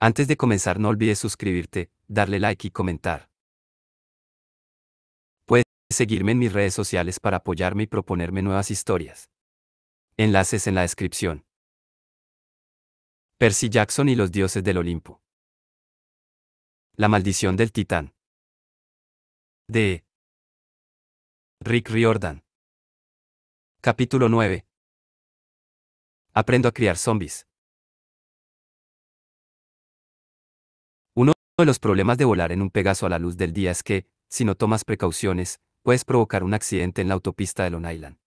Antes de comenzar no olvides suscribirte, darle like y comentar. Puedes seguirme en mis redes sociales para apoyarme y proponerme nuevas historias. Enlaces en la descripción. Percy Jackson y los dioses del Olimpo. La maldición del titán. De Rick Riordan. Capítulo 9. Aprendo a criar zombies. Uno de los problemas de volar en un Pegaso a la luz del día es que, si no tomas precauciones, puedes provocar un accidente en la autopista de Long Island.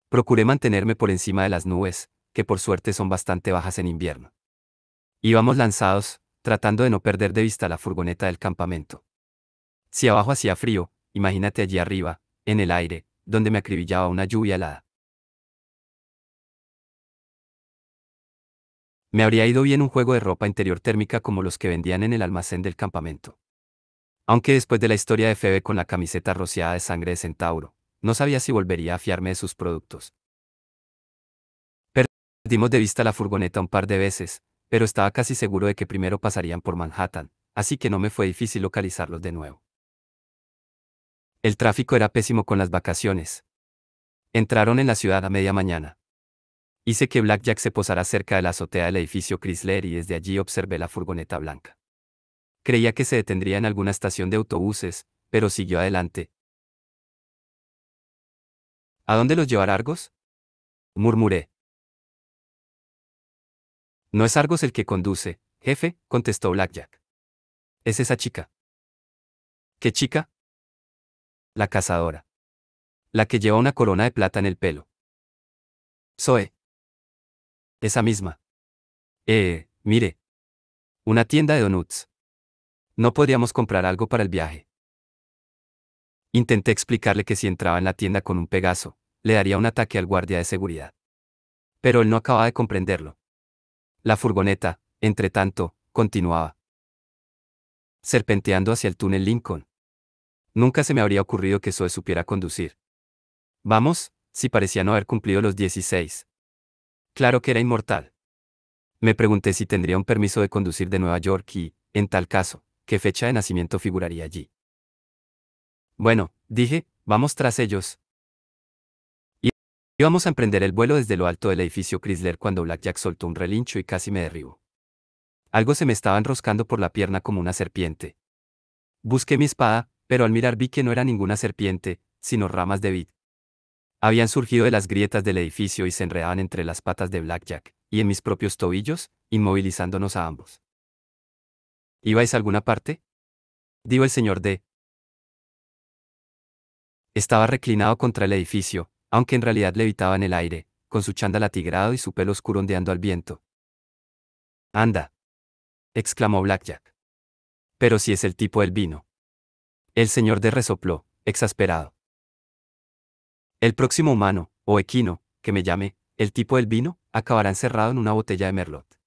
Procuré mantenerme por encima de las nubes, que por suerte son bastante bajas en invierno. Íbamos lanzados, tratando de no perder de vista la furgoneta del campamento. Si abajo hacía frío, imagínate allí arriba, en el aire, donde me acribillaba una lluvia helada. Me habría ido bien un juego de ropa interior térmica como los que vendían en el almacén del campamento. Aunque después de la historia de Phoebe con la camiseta rociada de sangre de centauro, no sabía si volvería a fiarme de sus productos. Perdimos de vista la furgoneta un par de veces, pero estaba casi seguro de que primero pasarían por Manhattan, así que no me fue difícil localizarlos de nuevo. El tráfico era pésimo con las vacaciones. Entraron en la ciudad a media mañana. Hice que Blackjack se posara cerca de la azotea del edificio Chrysler y desde allí observé la furgoneta blanca. Creía que se detendría en alguna estación de autobuses, pero siguió adelante. ¿A dónde los llevará Argos?, murmuré. No es Argos el que conduce, jefe, contestó Blackjack. Es esa chica. ¿Qué chica? La cazadora. La que lleva una corona de plata en el pelo. Zoe. Esa misma. Mire. Una tienda de donuts. ¿No podríamos comprar algo para el viaje? Intenté explicarle que si entraba en la tienda con un Pegaso, le daría un ataque al guardia de seguridad. Pero él no acababa de comprenderlo. La furgoneta, entre tanto, continuaba serpenteando hacia el túnel Lincoln. Nunca se me habría ocurrido que Zoe supiera conducir. Vamos, si parecía no haber cumplido los 16. Claro que era inmortal. Me pregunté si tendría un permiso de conducir de Nueva York y, en tal caso, qué fecha de nacimiento figuraría allí. Bueno, dije, vamos tras ellos. Íbamos a emprender el vuelo desde lo alto del edificio Chrysler cuando Blackjack soltó un relincho y casi me derribó. Algo se me estaba enroscando por la pierna como una serpiente. Busqué mi espada, pero al mirar vi que no era ninguna serpiente, sino ramas de vid. Habían surgido de las grietas del edificio y se enredaban entre las patas de Blackjack, y en mis propios tobillos, inmovilizándonos a ambos. ¿Ibais a alguna parte?, dijo el señor D. Estaba reclinado contra el edificio, aunque en realidad levitaba en el aire, con su chándal atigrado y su pelo oscuro ondeando al viento. «Anda», exclamó Blackjack. «Pero si es el tipo del vino». El señor D resopló, exasperado. «El próximo humano, o equino, que me llame, el tipo del vino, acabará encerrado en una botella de Merlot».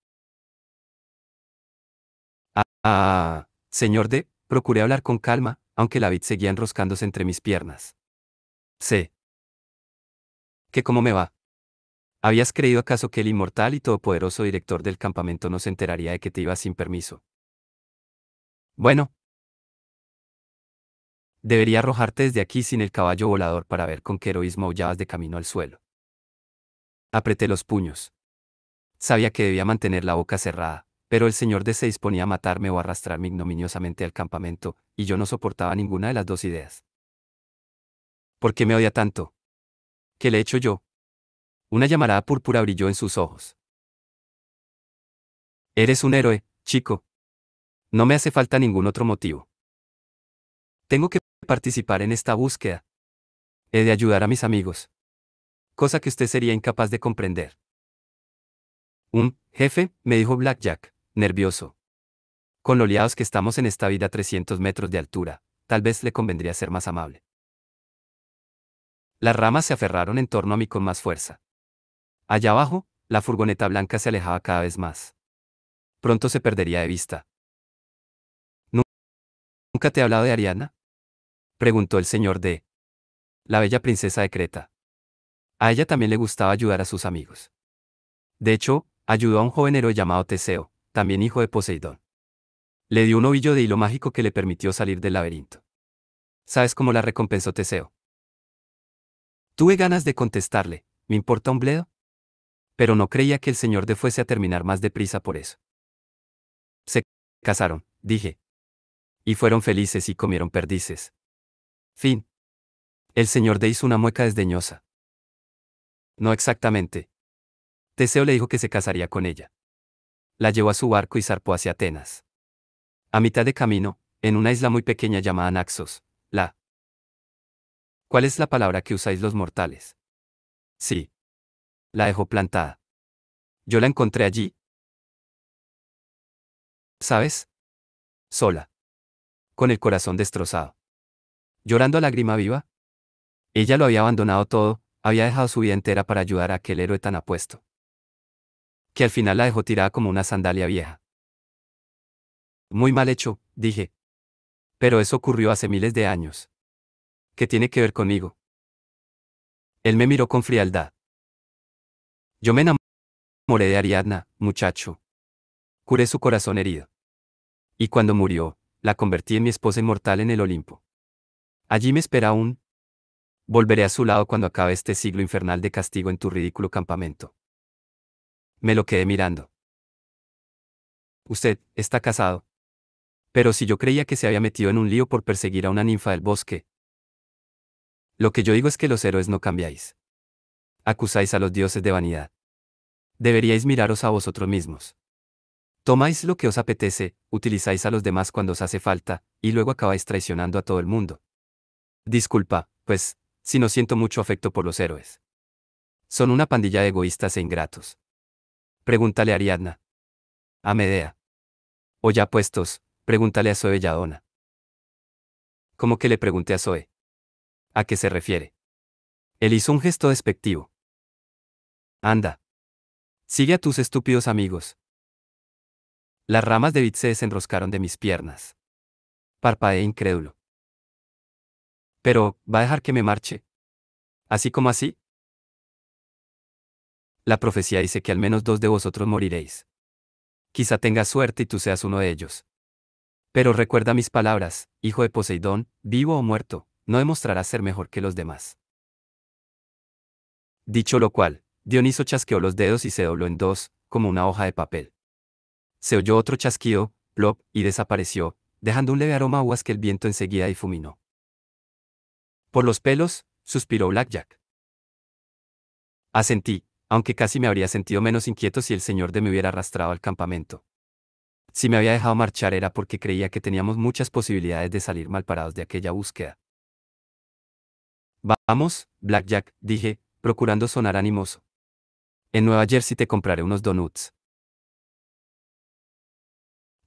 Señor D, procuré hablar con calma, aunque la vid seguía enroscándose entre mis piernas. Sé. ¿Que cómo me va? ¿Habías creído acaso que el inmortal y todopoderoso director del campamento no se enteraría de que te ibas sin permiso? Bueno. Debería arrojarte desde aquí sin el caballo volador para ver con qué heroísmo aullabas de camino al suelo. Apreté los puños. Sabía que debía mantener la boca cerrada, pero el señor D se disponía a matarme o arrastrarme ignominiosamente al campamento, y yo no soportaba ninguna de las dos ideas. ¿Por qué me odia tanto? ¿Qué le he hecho yo? Una llamarada púrpura brilló en sus ojos. Eres un héroe, chico. No me hace falta ningún otro motivo. Tengo que participar en esta búsqueda. He de ayudar a mis amigos. Cosa que usted sería incapaz de comprender. Jefe, me dijo Blackjack, nervioso. Con lo liados que estamos en esta vida a 300 metros de altura, tal vez le convendría ser más amable. Las ramas se aferraron en torno a mí con más fuerza. Allá abajo, la furgoneta blanca se alejaba cada vez más. Pronto se perdería de vista. ¿Nunca te he hablado de Ariadna?, preguntó el señor D. La bella princesa de Creta. A ella también le gustaba ayudar a sus amigos. De hecho, ayudó a un joven héroe llamado Teseo, también hijo de Poseidón. Le dio un ovillo de hilo mágico que le permitió salir del laberinto. ¿Sabes cómo la recompensó Teseo? Tuve ganas de contestarle, ¿me importa un bledo? Pero no creía que el señor D fuese a terminar más deprisa por eso. Se casaron, dije. Y fueron felices y comieron perdices. Fin. El señor D hizo una mueca desdeñosa. No exactamente. Teseo le dijo que se casaría con ella. La llevó a su barco y zarpó hacia Atenas. A mitad de camino, en una isla muy pequeña llamada Naxos, la... ¿Cuál es la palabra que usáis los mortales? Sí. La dejó plantada. Yo la encontré allí. ¿Sabes? Sola. Con el corazón destrozado. Llorando a lágrima viva. Ella lo había abandonado todo, había dejado su vida entera para ayudar a aquel héroe tan apuesto. Que al final la dejó tirada como una sandalia vieja. Muy mal hecho, dije. Pero eso ocurrió hace miles de años. ¿Qué tiene que ver conmigo? Él me miró con frialdad. Yo me enamoré de Ariadna, muchacho. Curé su corazón herido. Y cuando murió, la convertí en mi esposa inmortal en el Olimpo. Allí me espera un... Volveré a su lado cuando acabe este siglo infernal de castigo en tu ridículo campamento. Me lo quedé mirando. Usted, está casado. Pero si yo creía que se había metido en un lío por perseguir a una ninfa del bosque. Lo que yo digo es que los héroes no cambiáis. Acusáis a los dioses de vanidad. Deberíais miraros a vosotros mismos. Tomáis lo que os apetece, utilizáis a los demás cuando os hace falta, y luego acabáis traicionando a todo el mundo. Disculpa, pues, si no siento mucho afecto por los héroes. Son una pandilla de egoístas e ingratos. Pregúntale a Ariadna. A Medea. O ya puestos, pregúntale a Zoe Belladona. ¿Cómo que le pregunté a Zoe? ¿A qué se refiere? Él hizo un gesto despectivo. Anda. Sigue a tus estúpidos amigos. Las ramas de vid se desenroscaron de mis piernas. Parpadeé incrédulo. Pero, ¿va a dejar que me marche? ¿Así como así? La profecía dice que al menos 2 de vosotros moriréis. Quizá tengas suerte y tú seas uno de ellos. Pero recuerda mis palabras, hijo de Poseidón, vivo o muerto, no demostrarás ser mejor que los demás. Dicho lo cual, Dioniso chasqueó los dedos y se dobló en dos, como una hoja de papel. Se oyó otro chasquido, plop, y desapareció, dejando un leve aroma a uvas que el viento enseguida difuminó. Por los pelos, suspiró Blackjack. Asentí, aunque casi me habría sentido menos inquieto si el señor D me hubiera arrastrado al campamento. Si me había dejado marchar era porque creía que teníamos muchas posibilidades de salir mal parados de aquella búsqueda. Vamos, Blackjack, dije, procurando sonar animoso. En Nueva Jersey te compraré unos donuts.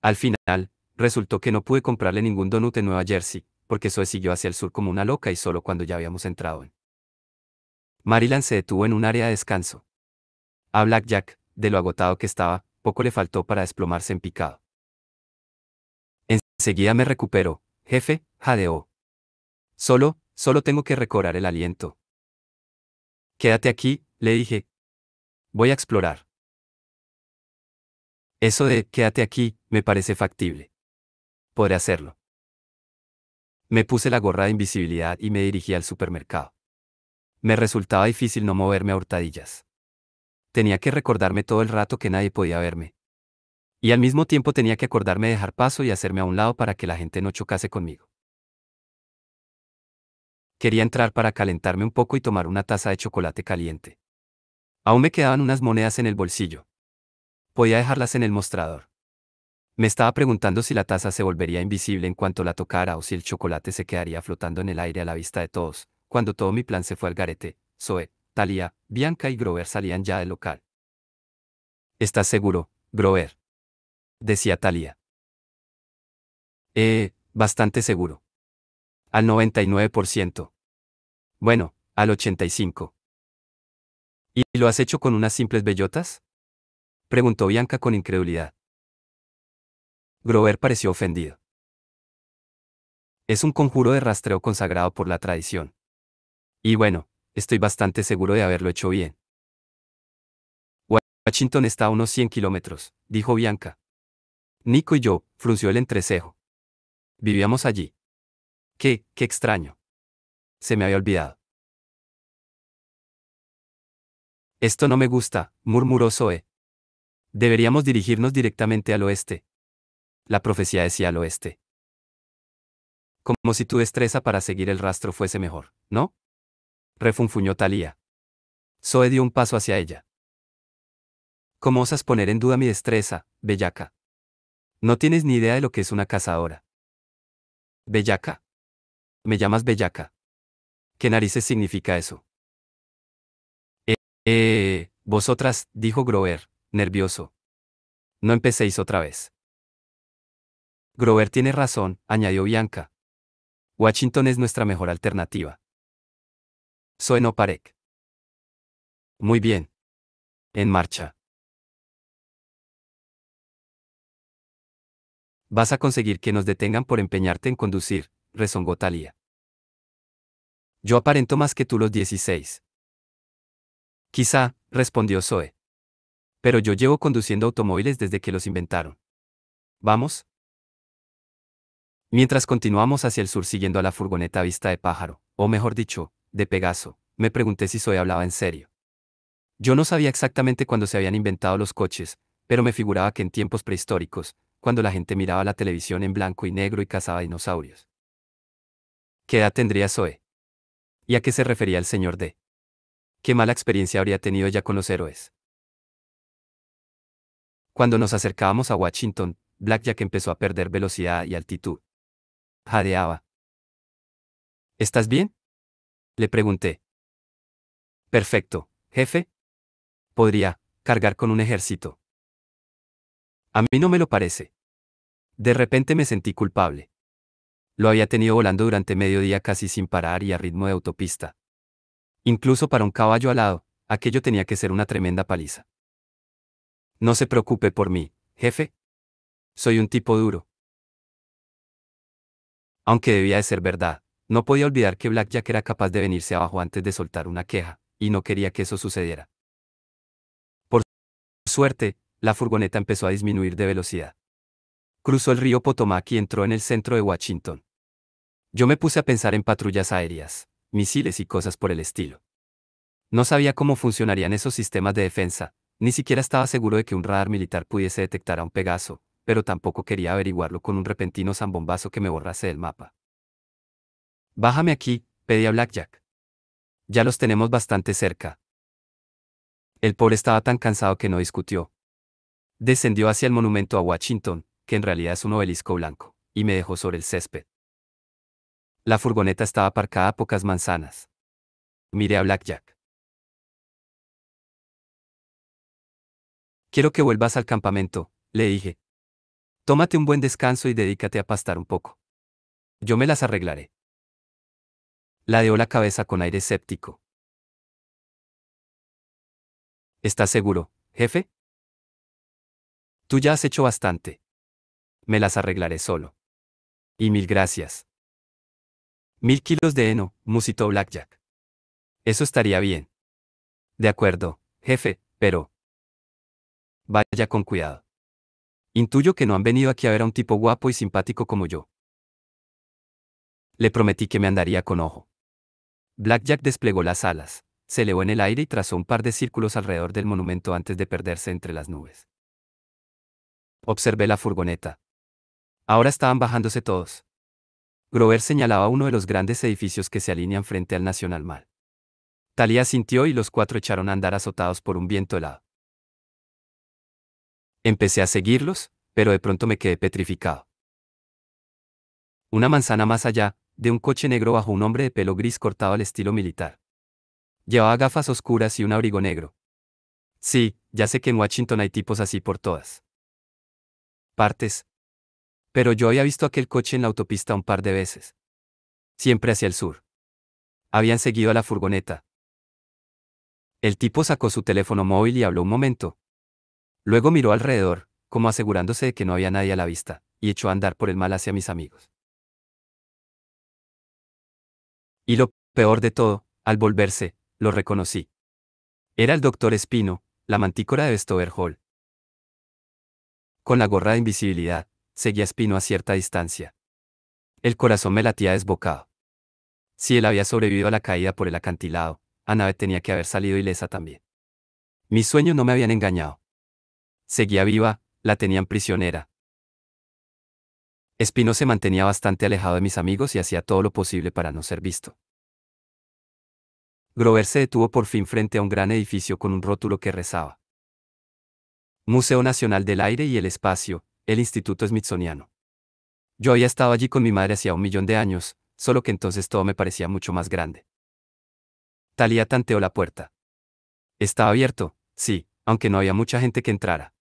Al final, resultó que no pude comprarle ningún donut en Nueva Jersey, porque Zoe siguió hacia el sur como una loca y solo cuando ya habíamos entrado en Maryland se detuvo en un área de descanso. A Blackjack, de lo agotado que estaba, poco le faltó para desplomarse en picado. Enseguida me recupero, jefe, jadeó. Solo tengo que recobrar el aliento. Quédate aquí, le dije. Voy a explorar. Eso de quédate aquí, me parece factible. Podré hacerlo. Me puse la gorra de invisibilidad y me dirigí al supermercado. Me resultaba difícil no moverme a hurtadillas. Tenía que recordarme todo el rato que nadie podía verme. Y al mismo tiempo tenía que acordarme de dejar paso y hacerme a un lado para que la gente no chocase conmigo. Quería entrar para calentarme un poco y tomar una taza de chocolate caliente. Aún me quedaban unas monedas en el bolsillo. Podía dejarlas en el mostrador. Me estaba preguntando si la taza se volvería invisible en cuanto la tocara o si el chocolate se quedaría flotando en el aire a la vista de todos, cuando todo mi plan se fue al garete. Zoe, Thalía, Bianca y Grover salían ya del local. ¿Estás seguro, Grover?, decía Thalía. Bastante seguro. Al 99%. Bueno, al 85%. ¿Y lo has hecho con unas simples bellotas?, preguntó Bianca con incredulidad. Grover pareció ofendido. Es un conjuro de rastreo consagrado por la tradición. Y bueno, estoy bastante seguro de haberlo hecho bien. Washington está a unos 100 kilómetros, dijo Bianca. Nico y yo, frunció el entrecejo. Vivíamos allí. Qué extraño. Se me había olvidado. Esto no me gusta, murmuró Zoe. Deberíamos dirigirnos directamente al oeste. La profecía decía al oeste. Como si tu destreza para seguir el rastro fuese mejor, ¿no? Refunfuñó Thalía. Zoe dio un paso hacia ella. ¿Cómo osas poner en duda mi destreza, bellaca? No tienes ni idea de lo que es una cazadora. ¿Bellaca? ¿Me llamas bellaca? ¿Qué narices significa eso? Vosotras, dijo Grover, nervioso. No empecéis otra vez. Grover tiene razón, añadió Bianca. Washington es nuestra mejor alternativa. Zoe no Parek. Muy bien. En marcha. Vas a conseguir que nos detengan por empeñarte en conducir, rezongó Thalía. Yo aparento más que tú los 16. Quizá, respondió Zoe. Pero yo llevo conduciendo automóviles desde que los inventaron. ¿Vamos? Mientras continuamos hacia el sur siguiendo a la furgoneta vista de pájaro, o mejor dicho, de Pegaso, me pregunté si Zoe hablaba en serio. Yo no sabía exactamente cuándo se habían inventado los coches, pero me figuraba que en tiempos prehistóricos, cuando la gente miraba la televisión en blanco y negro y cazaba dinosaurios. ¿Qué edad tendría Zoe? ¿Y a qué se refería el señor D? ¿Qué mala experiencia habría tenido ella con los héroes? Cuando nos acercábamos a Washington, Blackjack empezó a perder velocidad y altitud. Jadeaba. ¿Estás bien? Le pregunté. Perfecto, jefe. Podría cargar con un ejército. A mí no me lo parece. De repente me sentí culpable. Lo había tenido volando durante medio día casi sin parar y a ritmo de autopista. Incluso para un caballo alado, aquello tenía que ser una tremenda paliza. No se preocupe por mí, jefe. Soy un tipo duro. Aunque debía de ser verdad, no podía olvidar que Blackjack era capaz de venirse abajo antes de soltar una queja, y no quería que eso sucediera. Por suerte, la furgoneta empezó a disminuir de velocidad. Cruzó el río Potomac y entró en el centro de Washington. Yo me puse a pensar en patrullas aéreas, misiles y cosas por el estilo. No sabía cómo funcionarían esos sistemas de defensa, ni siquiera estaba seguro de que un radar militar pudiese detectar a un Pegaso, pero tampoco quería averiguarlo con un repentino zambombazo que me borrase del mapa. Bájame aquí, pedí a Blackjack. Ya los tenemos bastante cerca. El pobre estaba tan cansado que no discutió. Descendió hacia el monumento a Washington, que en realidad es un obelisco blanco, y me dejó sobre el césped. La furgoneta estaba aparcada a pocas manzanas. Miré a Blackjack. Quiero que vuelvas al campamento, le dije. Tómate un buen descanso y dedícate a pastar un poco. Yo me las arreglaré. Ladeó la cabeza con aire escéptico. ¿Estás seguro, jefe? Tú ya has hecho bastante. Me las arreglaré solo. Y mil gracias. 1000 kilos de heno, musitó Blackjack. Eso estaría bien. De acuerdo, jefe, pero... Vaya con cuidado. Intuyo que no han venido aquí a ver a un tipo guapo y simpático como yo. Le prometí que me andaría con ojo. Blackjack desplegó las alas, se elevó en el aire y trazó un par de círculos alrededor del monumento antes de perderse entre las nubes. Observé la furgoneta. Ahora estaban bajándose todos. Grover señalaba uno de los grandes edificios que se alinean frente al National Mall. Thalía sintió y los cuatro echaron a andar azotados por un viento helado. Empecé a seguirlos, pero de pronto me quedé petrificado. Una manzana más allá, de un coche negro bajó un hombre de pelo gris cortado al estilo militar. Llevaba gafas oscuras y un abrigo negro. Sí, ya sé que en Washington hay tipos así por todas partes. Pero yo había visto aquel coche en la autopista un par de veces. Siempre hacia el sur. Habían seguido a la furgoneta. El tipo sacó su teléfono móvil y habló un momento. Luego miró alrededor, como asegurándose de que no había nadie a la vista, y echó a andar por el mal hacia mis amigos. Y lo peor de todo, al volverse, lo reconocí. Era el doctor Espino, la mantícora de Westover Hall. Con la gorra de invisibilidad, seguía Espino a cierta distancia. El corazón me latía desbocado. Si él había sobrevivido a la caída por el acantilado, Annabeth tenía que haber salido ilesa también. Mis sueños no me habían engañado. Seguía viva, la tenían prisionera. Espino se mantenía bastante alejado de mis amigos y hacía todo lo posible para no ser visto. Grover se detuvo por fin frente a un gran edificio con un rótulo que rezaba: Museo Nacional del Aire y el Espacio, el Instituto Smithsoniano. Yo había estado allí con mi madre hacía 1.000.000 de años, solo que entonces todo me parecía mucho más grande. Talía tanteó la puerta. Estaba abierto, sí, aunque no había mucha gente que entrara.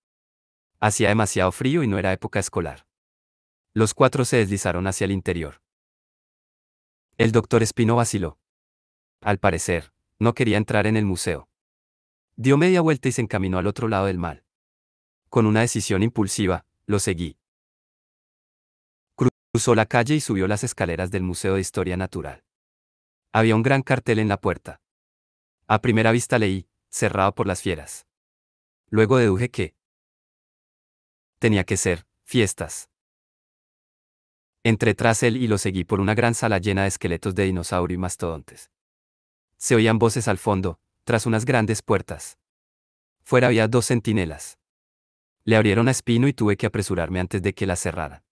Hacía demasiado frío y no era época escolar. Los cuatro se deslizaron hacia el interior. El doctor Espino vaciló. Al parecer, no quería entrar en el museo. Dio media vuelta y se encaminó al otro lado del mal. Con una decisión impulsiva, lo seguí. Cruzó la calle y subió las escaleras del Museo de Historia Natural. Había un gran cartel en la puerta. A primera vista leí: cerrado por las fieras. Luego deduje que tenía que ser fiestas. Entré tras él y lo seguí por una gran sala llena de esqueletos de dinosaurio y mastodontes. Se oían voces al fondo, tras unas grandes puertas. Fuera había 2 centinelas. Le abrieron a Espino y tuve que apresurarme antes de que la cerraran.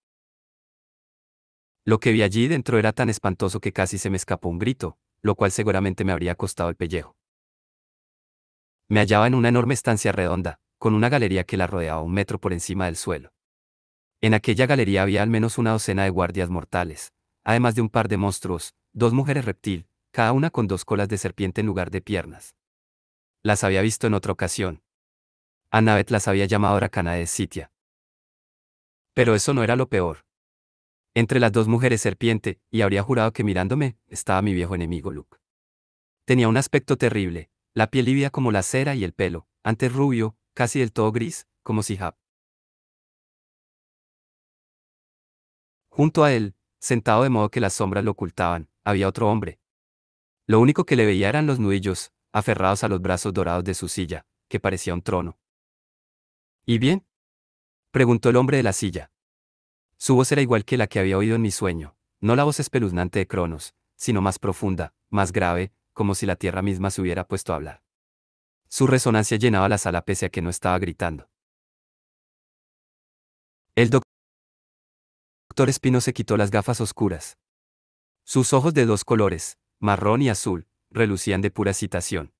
Lo que vi allí dentro era tan espantoso que casi se me escapó un grito, lo cual seguramente me habría costado el pellejo. Me hallaba en una enorme estancia redonda, con una galería que la rodeaba 1 metro por encima del suelo. En aquella galería había al menos una docena de guardias mortales, además de un par de monstruos, 2 mujeres reptil, cada una con 2 colas de serpiente en lugar de piernas. Las había visto en otra ocasión. Annabeth las había llamado Dracana de Scythia. Pero eso no era lo peor. Entre las 2 mujeres serpiente, y habría jurado que mirándome, estaba mi viejo enemigo Luke. Tenía un aspecto terrible, la piel lívida como la cera y el pelo, antes rubio, casi del todo gris, como Sihab. Junto a él, sentado de modo que las sombras lo ocultaban, había otro hombre. Lo único que le veía eran los nudillos, aferrados a los brazos dorados de su silla, que parecía un trono. ¿Y bien?, preguntó el hombre de la silla. Su voz era igual que la que había oído en mi sueño, no la voz espeluznante de Cronos, sino más profunda, más grave, como si la tierra misma se hubiera puesto a hablar. Su resonancia llenaba la sala pese a que no estaba gritando. El doctor Espino se quitó las gafas oscuras. Sus ojos de 2 colores, marrón y azul, relucían de pura excitación.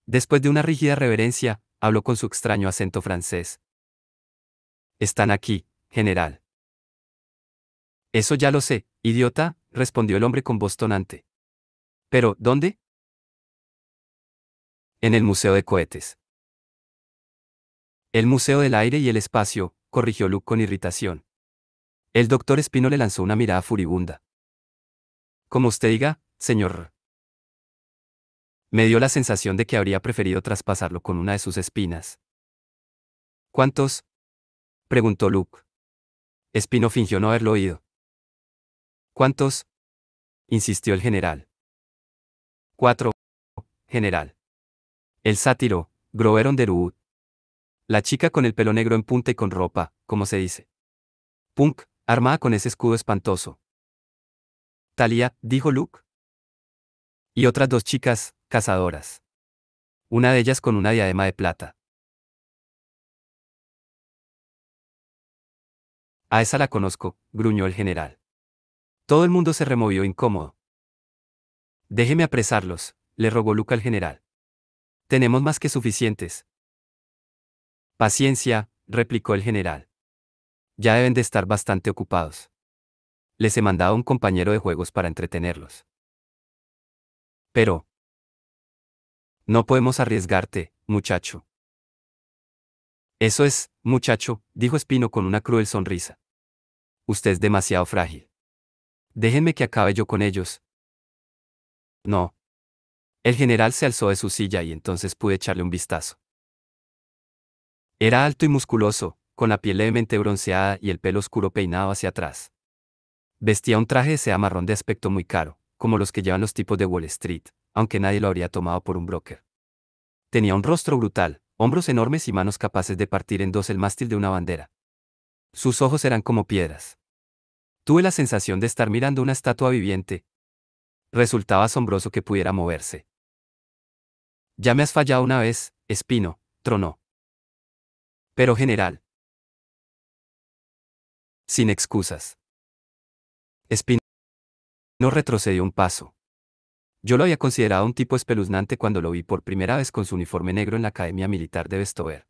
Después de una rígida reverencia, habló con su extraño acento francés. Están aquí, general. Eso ya lo sé, idiota, respondió el hombre con voz tonante. Pero, ¿dónde? En el Museo de Cohetes. El Museo del Aire y el Espacio, corrigió Luke con irritación. El doctor Espino le lanzó una mirada furibunda. Como usted diga, señor. Me dio la sensación de que habría preferido traspasarlo con una de sus espinas. ¿Cuántos?, preguntó Luke. Espino fingió no haberlo oído. ¿Cuántos?, insistió el general. 4, general. El sátiro, Grover Underwood. La chica con el pelo negro en punta y con ropa, como se dice. Punk, armada con ese escudo espantoso. Talia, dijo Luke. Y otras 2 chicas, cazadoras. Una de ellas con una diadema de plata. A esa la conozco, gruñó el general. Todo el mundo se removió incómodo. Déjeme apresarlos, le rogó Luke al general. Tenemos más que suficientes. Paciencia, replicó el general. Ya deben de estar bastante ocupados. Les he mandado un compañero de juegos para entretenerlos. Pero no podemos arriesgarte, muchacho. Eso es, muchacho, dijo Espino con una cruel sonrisa. Usted es demasiado frágil. Déjenme que acabe yo con ellos. No. El general se alzó de su silla y entonces pude echarle un vistazo. Era alto y musculoso, con la piel levemente bronceada y el pelo oscuro peinado hacia atrás. Vestía un traje de seda marrón de aspecto muy caro, como los que llevan los tipos de Wall Street, aunque nadie lo habría tomado por un broker. Tenía un rostro brutal, hombros enormes y manos capaces de partir en 2 el mástil de una bandera. Sus ojos eran como piedras. Tuve la sensación de estar mirando una estatua viviente. Resultaba asombroso que pudiera moverse. Ya me has fallado una vez, Espino, tronó. Pero general. Sin excusas. Espino retrocedió un paso. Yo lo había considerado un tipo espeluznante cuando lo vi por primera vez con su uniforme negro en la Academia Militar de Vestover.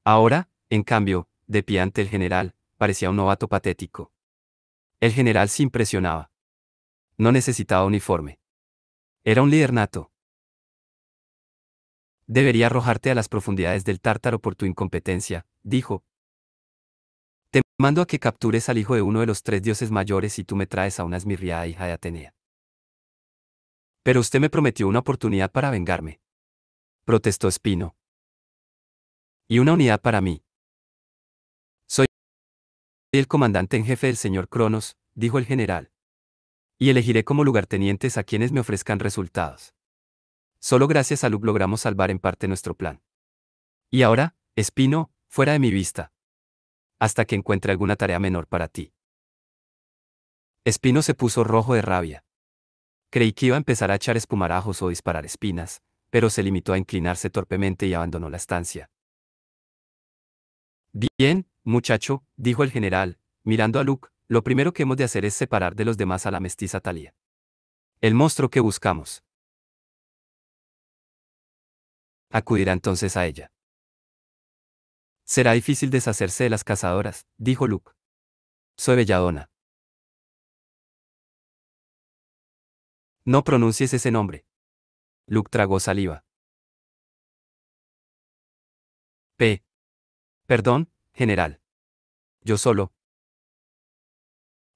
Ahora, en cambio, de pie ante el general, parecía un novato patético. El general se impresionaba. No necesitaba uniforme. Era un líder nato. Debería arrojarte a las profundidades del Tártaro por tu incompetencia, dijo. Te mando a que captures al hijo de uno de los tres dioses mayores y tú me traes a una esmirriada hija de Atenea. Pero usted me prometió una oportunidad para vengarme. Protestó Espino. Y una unidad para mí. Soy el comandante en jefe del señor Cronos, dijo el general. Y elegiré como lugartenientes a quienes me ofrezcan resultados. Solo gracias a Luke logramos salvar en parte nuestro plan. Y ahora, Espino, fuera de mi vista. Hasta que encuentre alguna tarea menor para ti. Espino se puso rojo de rabia. Creí que iba a empezar a echar espumarajos o disparar espinas, pero se limitó a inclinarse torpemente y abandonó la estancia. Bien, muchacho, dijo el general, mirando a Luke, lo primero que hemos de hacer es separar de los demás a la mestiza Thalía. El monstruo que buscamos. Acudirá entonces a ella. Será difícil deshacerse de las cazadoras, dijo Luke. Soy belladona. No pronuncies ese nombre. Luke tragó saliva. Perdón, general. Yo solo.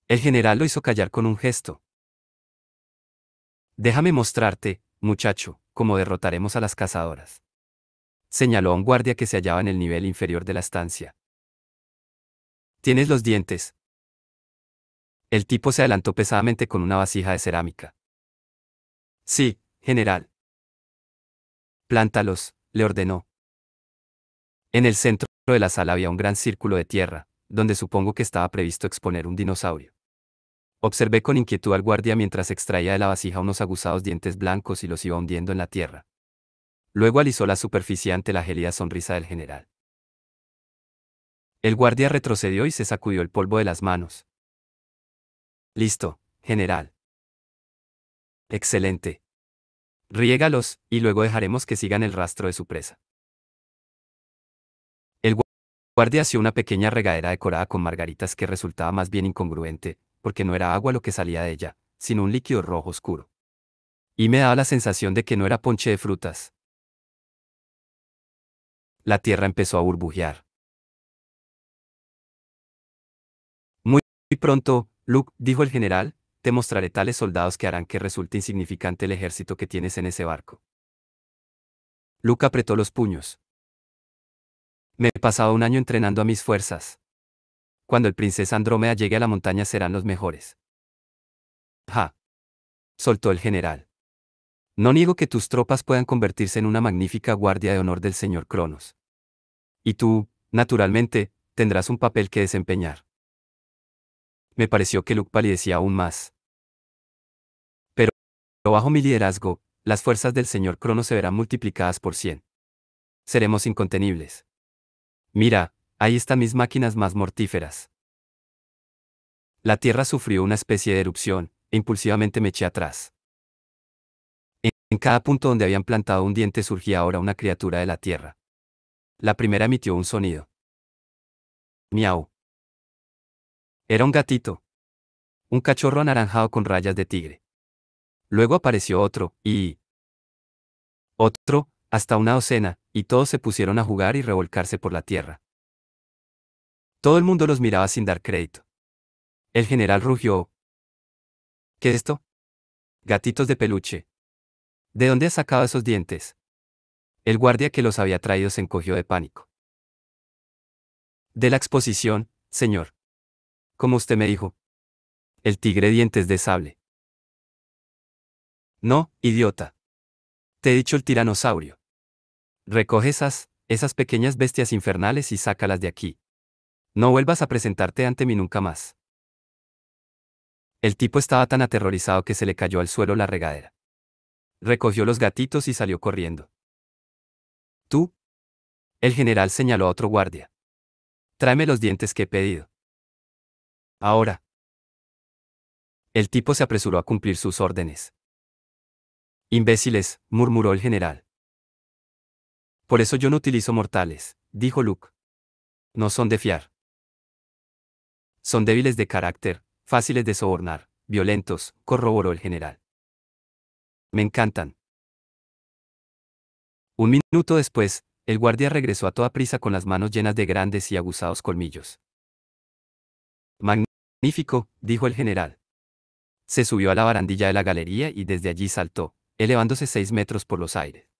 El general lo hizo callar con un gesto. Déjame mostrarte, muchacho, cómo derrotaremos a las cazadoras. Señaló a un guardia que se hallaba en el nivel inferior de la estancia. ¿Tienes los dientes? El tipo se adelantó pesadamente con una vasija de cerámica. Sí, general. Plántalos, le ordenó. En el centro de la sala había un gran círculo de tierra, donde supongo que estaba previsto exponer un dinosaurio. Observé con inquietud al guardia mientras extraía de la vasija unos aguzados dientes blancos y los iba hundiendo en la tierra. Luego alisó la superficie ante la gélida sonrisa del general. El guardia retrocedió y se sacudió el polvo de las manos. Listo, general. Excelente. Riégalos, y luego dejaremos que sigan el rastro de su presa. El guardia hacía una pequeña regadera decorada con margaritas que resultaba más bien incongruente, porque no era agua lo que salía de ella, sino un líquido rojo oscuro. Y me daba la sensación de que no era ponche de frutas. La tierra empezó a burbujear. Muy pronto, Luke, dijo el general, te mostraré tales soldados que harán que resulte insignificante el ejército que tienes en ese barco. Luke apretó los puños. Me he pasado un año entrenando a mis fuerzas. Cuando el princesa Andrómeda llegue a la montaña serán los mejores. Ja. Soltó el general. No niego que tus tropas puedan convertirse en una magnífica guardia de honor del señor Cronos. Y tú, naturalmente, tendrás un papel que desempeñar. Me pareció que Luke palidecía aún más. Pero bajo mi liderazgo, las fuerzas del señor Cronos se verán multiplicadas por 100. Seremos incontenibles. Mira, ahí están mis máquinas más mortíferas. La tierra sufrió una especie de erupción, e impulsivamente me eché atrás. En cada punto donde habían plantado un diente surgía ahora una criatura de la tierra. La primera emitió un sonido. Miau. Era un gatito. Un cachorro anaranjado con rayas de tigre. Luego apareció otro, y otro, hasta una docena, y todos se pusieron a jugar y revolcarse por la tierra. Todo el mundo los miraba sin dar crédito. El general rugió. ¿Qué es esto? Gatitos de peluche. ¿De dónde has sacado esos dientes? El guardia que los había traído se encogió de pánico. De la exposición, señor. Como usted me dijo. El tigre dientes de sable. No, idiota. Te he dicho el tiranosaurio. Recoge esas pequeñas bestias infernales y sácalas de aquí. No vuelvas a presentarte ante mí nunca más. El tipo estaba tan aterrorizado que se le cayó al suelo la regadera. Recogió los gatitos y salió corriendo. ¿Tú? El general señaló a otro guardia. Tráeme los dientes que he pedido. Ahora. El tipo se apresuró a cumplir sus órdenes. Imbéciles, murmuró el general. Por eso yo no utilizo mortales, dijo Luke. No son de fiar. Son débiles de carácter, fáciles de sobornar, violentos, corroboró el general. Me encantan. Un minuto después, el guardia regresó a toda prisa con las manos llenas de grandes y aguzados colmillos. Magnífico, dijo el general. Se subió a la barandilla de la galería y desde allí saltó, elevándose 6 metros por los aires.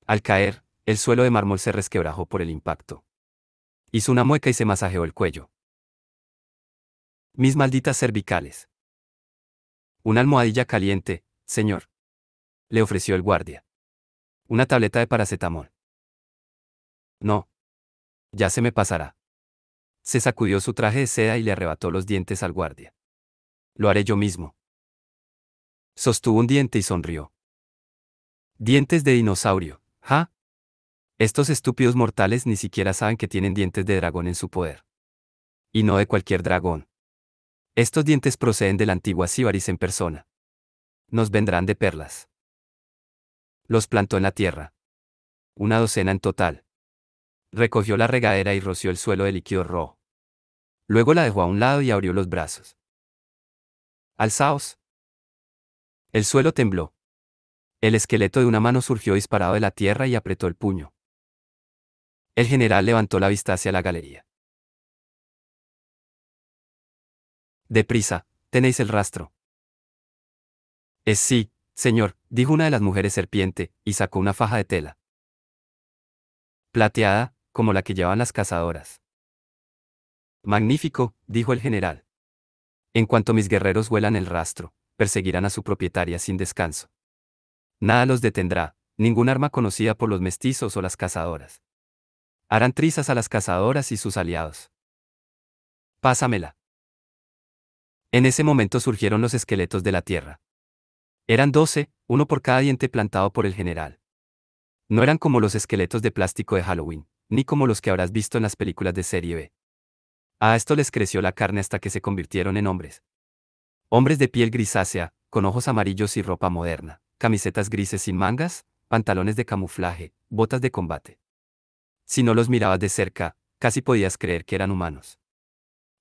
Al caer, el suelo de mármol se resquebrajó por el impacto. Hizo una mueca y se masajeó el cuello. Mis malditas cervicales. Una almohadilla caliente, señor. Le ofreció el guardia. Una tableta de paracetamol. No. Ya se me pasará. Se sacudió su traje de seda y le arrebató los dientes al guardia. Lo haré yo mismo. Sostuvo un diente y sonrió. Dientes de dinosaurio, ¿ja? Estos estúpidos mortales ni siquiera saben que tienen dientes de dragón en su poder. Y no de cualquier dragón. Estos dientes proceden de la antigua Síbaris en persona. Nos vendrán de perlas. Los plantó en la tierra. Una docena en total. Recogió la regadera y roció el suelo de líquido rojo. Luego la dejó a un lado y abrió los brazos. Alzaos. El suelo tembló. El esqueleto de una mano surgió disparado de la tierra y apretó el puño. El general levantó la vista hacia la galería. Deprisa, tenéis el rastro. Sí, señor, dijo una de las mujeres serpiente, y sacó una faja de tela. Plateada, como la que llevan las cazadoras. Magnífico, dijo el general. En cuanto mis guerreros huelan el rastro, perseguirán a su propietaria sin descanso. Nada los detendrá, ningún arma conocida por los mestizos o las cazadoras. Harán trizas a las cazadoras y sus aliados. Pásamela. En ese momento surgieron los esqueletos de la tierra. Eran 12, uno por cada diente plantado por el general. No eran como los esqueletos de plástico de Halloween, ni como los que habrás visto en las películas de serie B. A esto les creció la carne hasta que se convirtieron en hombres. Hombres de piel grisácea, con ojos amarillos y ropa moderna, camisetas grises sin mangas, pantalones de camuflaje, botas de combate. Si no los mirabas de cerca, casi podías creer que eran humanos.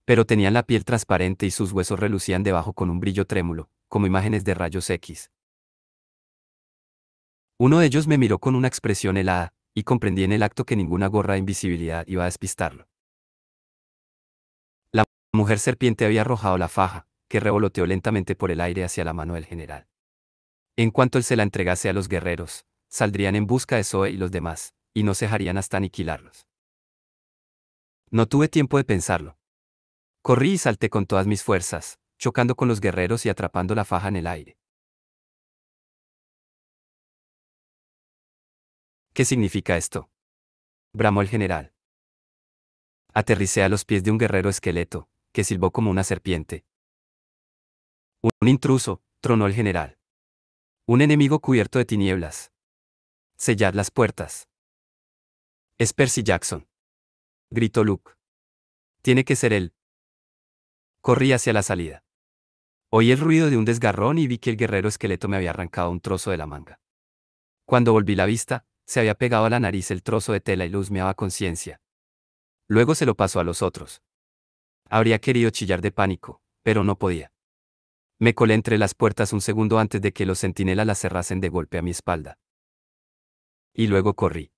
Pero tenían la piel transparente y sus huesos relucían debajo con un brillo trémulo, como imágenes de rayos X. Uno de ellos me miró con una expresión helada, y comprendí en el acto que ninguna gorra de invisibilidad iba a despistarlo. La mujer serpiente había arrojado la faja, que revoloteó lentamente por el aire hacia la mano del general. En cuanto él se la entregase a los guerreros, saldrían en busca de Zoe y los demás, y no cejarían hasta aniquilarlos. No tuve tiempo de pensarlo. Corrí y salté con todas mis fuerzas, chocando con los guerreros y atrapando la faja en el aire. ¿Qué significa esto?, bramó el general. Aterricé a los pies de un guerrero esqueleto, que silbó como una serpiente. Un intruso, tronó el general. Un enemigo cubierto de tinieblas. Sellad las puertas. Es Percy Jackson, gritó Luke. Tiene que ser él. Corrí hacia la salida. Oí el ruido de un desgarrón y vi que el guerrero esqueleto me había arrancado un trozo de la manga. Cuando volví la vista, se había pegado a la nariz el trozo de tela y lo husmeaba a conciencia. Luego se lo pasó a los otros. Habría querido chillar de pánico, pero no podía. Me colé entre las puertas un segundo antes de que los centinelas las cerrasen de golpe a mi espalda. Y luego corrí.